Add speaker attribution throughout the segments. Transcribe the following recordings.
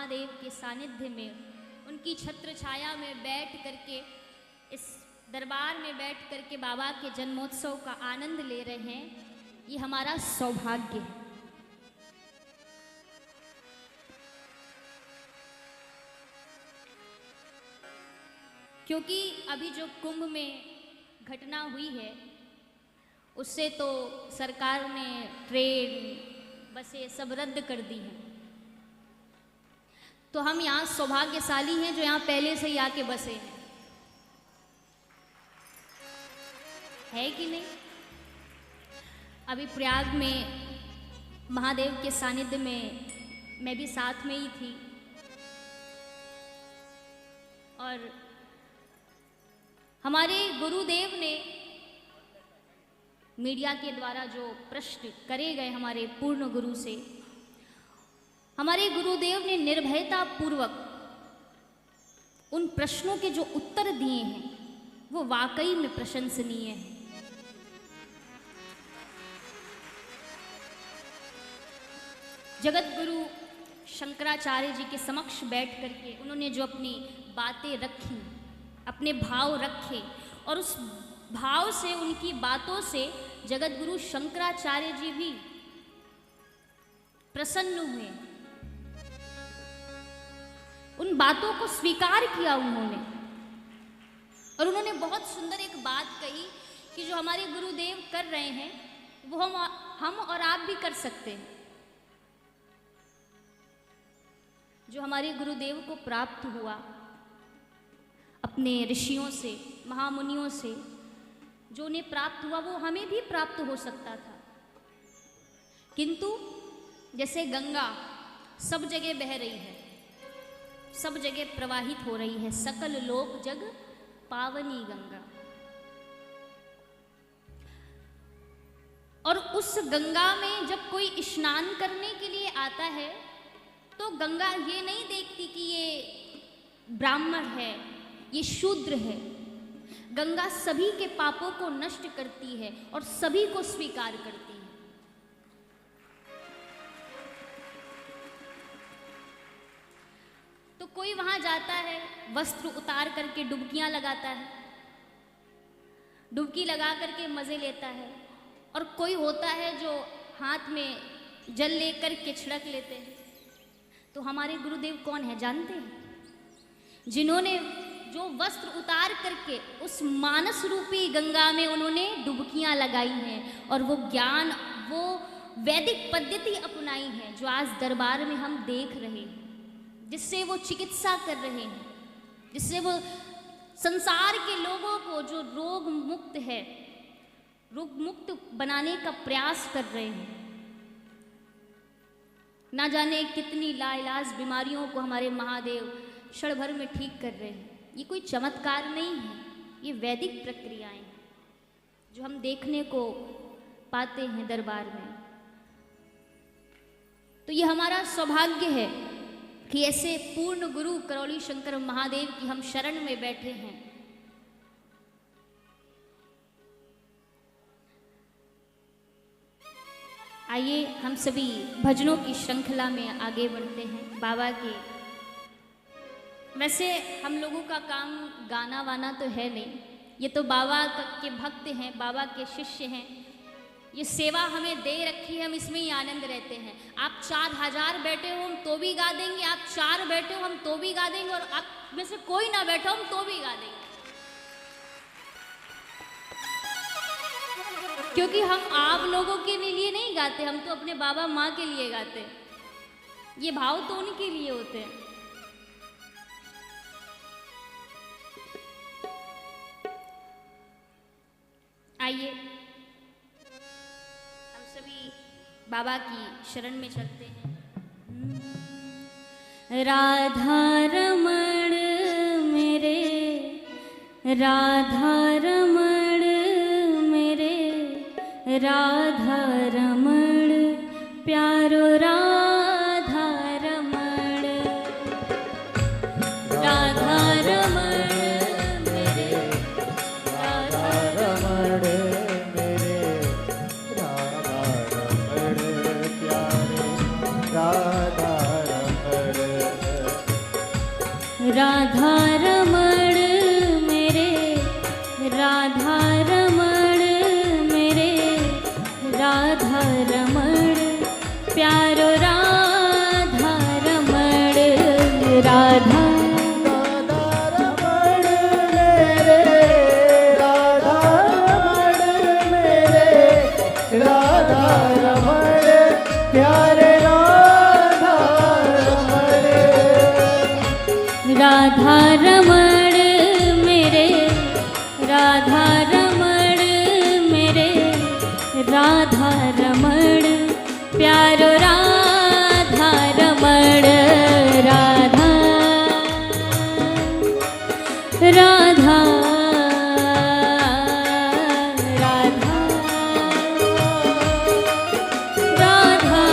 Speaker 1: महादेव के सानिध्य में, उनकी छत्र छाया में बैठ करके, इस दरबार में बैठ करके बाबा के जन्मोत्सव का आनंद ले रहे हैं, ये हमारा सौभाग्य है। क्योंकि अभी जो कुंभ में घटना हुई है, उससे तो सरकार ने ट्रेन, बसें सब रद्द कर दी हैं। तो हम यहाँ सौभाग्यशाली हैं जो यहाँ पहले से ही आके बसे हैं, है कि नहीं? अभी प्रयाग में महादेव के सानिध्य में मैं भी साथ में ही थी, और हमारे गुरुदेव ने मीडिया के द्वारा जो प्रश्न करे गए हमारे पूर्ण गुरु से, हमारे गुरुदेव ने निर्भयता पूर्वक उन प्रश्नों के जो उत्तर दिए हैं वो वाकई में प्रशंसनीय है। जगत गुरु शंकराचार्य जी के समक्ष बैठ करके उन्होंने जो अपनी बातें रखी, अपने भाव रखे, और उस भाव से, उनकी बातों से जगत गुरु शंकराचार्य जी भी प्रसन्न हुए। उन बातों को स्वीकार किया उन्होंने, और उन्होंने बहुत सुंदर एक बात कही कि जो हमारे गुरुदेव कर रहे हैं वो हम और आप भी कर सकते हैं। जो हमारे गुरुदेव को प्राप्त हुआ अपने ऋषियों से, महामुनियों से, जो उन्हें प्राप्त हुआ वो हमें भी प्राप्त हो सकता था। किंतु जैसे गंगा सब जगह बह रही है, सब जगह प्रवाहित हो रही है, सकल लोक जग पावनी गंगा, और उस गंगा में जब कोई स्नान करने के लिए आता है तो गंगा ये नहीं देखती कि ये ब्राह्मण है, ये शूद्र है। गंगा सभी के पापों को नष्ट करती है और सभी को स्वीकार करती है। तो कोई वहां जाता है, वस्त्र उतार करके डुबकियां लगाता है, डुबकी लगा करके मजे लेता है, और कोई होता है जो हाथ में जल लेकर के छिड़क लेते हैं। तो हमारे गुरुदेव कौन है जानते हैं? जिन्होंने जो वस्त्र उतार करके उस मानस रूपी गंगा में उन्होंने डुबकियां लगाई हैं, और वो ज्ञान, वो वैदिक पद्धति अपनाई है जो आज दरबार में हम देख रहे हैं, जिससे वो चिकित्सा कर रहे हैं, जिससे वो संसार के लोगों को जो रोग मुक्त है, रोग मुक्त बनाने का प्रयास कर रहे हैं। ना जाने कितनी लाइलाज बीमारियों को हमारे महादेव क्षण भर में ठीक कर रहे हैं। ये कोई चमत्कार नहीं है, ये वैदिक प्रक्रियाएं हैं जो हम देखने को पाते हैं दरबार में। तो ये हमारा सौभाग्य है कि ऐसे पूर्ण गुरु करौली शंकर महादेव की हम शरण में बैठे हैं। आइए हम सभी भजनों की श्रृंखला में आगे बढ़ते हैं बाबा के। वैसे हम लोगों का काम गाना वाना तो है नहीं, ये तो बाबा के भक्त हैं, बाबा के शिष्य हैं। ये सेवा हमें दे रखी है, हम इसमें ही आनंद रहते हैं। आप 4000 बैठे हो हम तो भी गा देंगे, आप 4 बैठे हो हम तो भी गा देंगे, और आप में से कोई ना बैठा हम तो भी गा देंगे, क्योंकि हम आप लोगों के लिए नहीं गाते, हम तो अपने बाबा माँ के लिए गाते हैं। ये भाव तो उनके लिए होते हैं। आइए हम सभी बाबा की शरण में चलते हैं। राधा रमण मेरे, राधा रमण मेरे, राधा रमण प्यारो राधा रमण, राधा रमण मेरे, राधा रमण
Speaker 2: मेरे, राधा रमण प्यारे, राधा रमण
Speaker 1: राधा रमण मेरे, राधा रमण मेरे, राधा रमण प्यारो राधा रमण राधा
Speaker 2: रमण मेरे, राधा रमण मेरे, राधा रमण प्यारे राधा रमण।
Speaker 1: राधा रमण मेरे, राधा रमण मेरे, राधा रमण प्यारो राधा रमण राधा राधा राधा राधा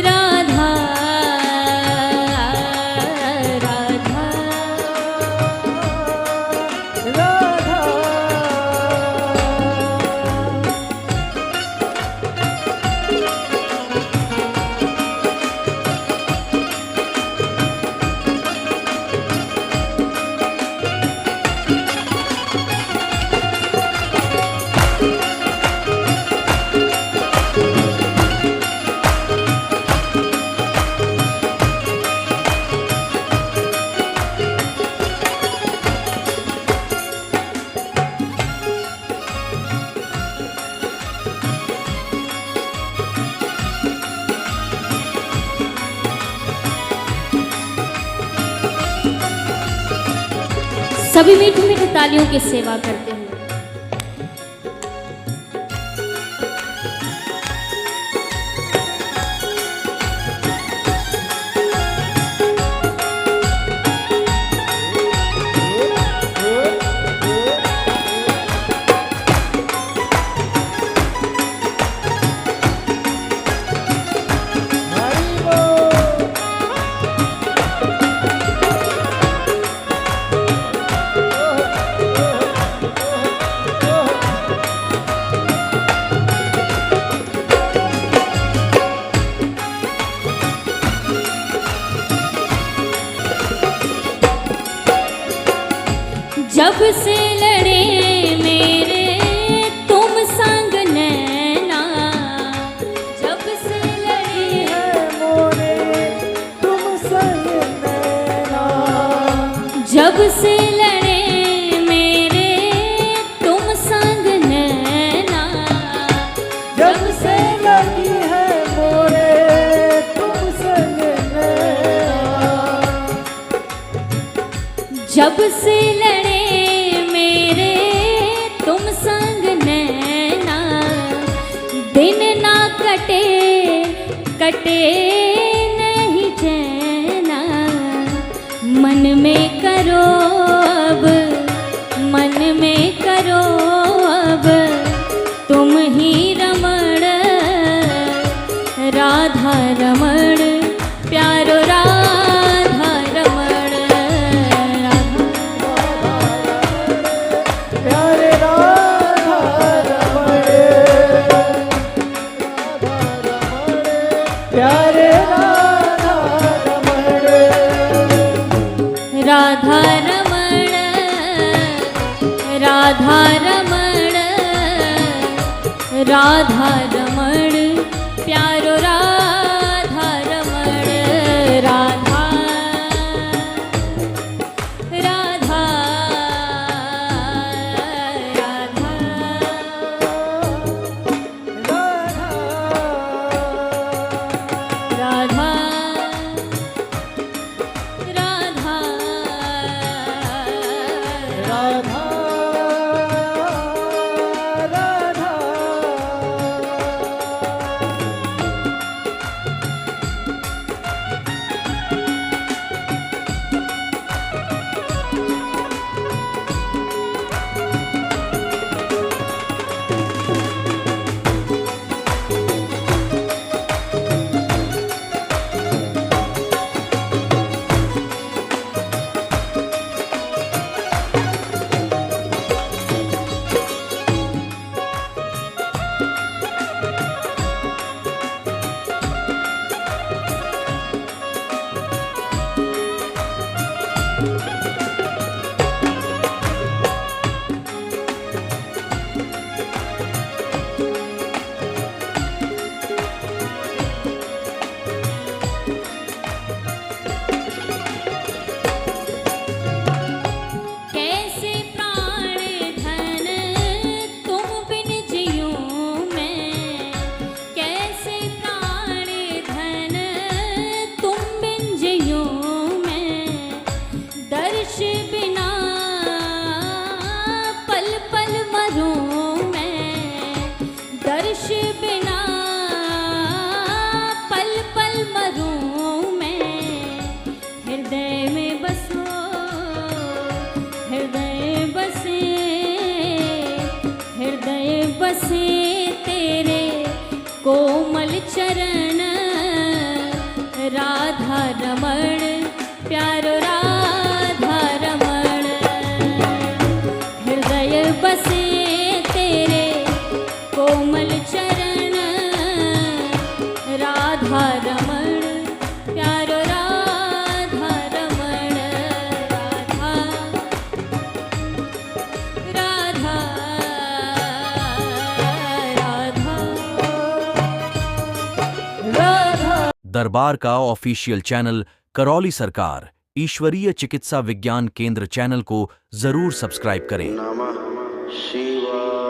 Speaker 1: राधा राधा सभी मीठी मीठी तालियों की सेवा करते हुए जब से लड़े मेरे तुम संग नैना, जब से लड़े
Speaker 2: मोरे तुम संग नैना,
Speaker 1: जब से लड़े मेरे तुम संग नैना,
Speaker 2: जब से लगी है मोरे तुम संग नैना,
Speaker 1: जब से लड़े मेरे तुम संग नैना, दिन ना कटे कटे नहीं चैना, मन में करो अब, मन में करो अब तुम ही रमण राधा रमण प्यारो राधा रमण
Speaker 2: प्यारे राधा रमण, प्यारे राधा रमण,
Speaker 1: राधा रमण राधा रमण राधा रमण प्यारो राधा रमण राधा राधा राधा राधा राधा
Speaker 2: राधा राधा
Speaker 1: राधा रमण प्यारो राधा रमण हृदय बसे तेरे कोमल चरण राधा रमण प्यारो राधा रमण राधा राधा राधा
Speaker 2: राधा
Speaker 3: दरबार का ऑफिशियल चैनल करौली सरकार ईश्वरीय चिकित्सा विज्ञान केंद्र चैनल को जरूर सब्सक्राइब करें।
Speaker 4: नमः शिवाय।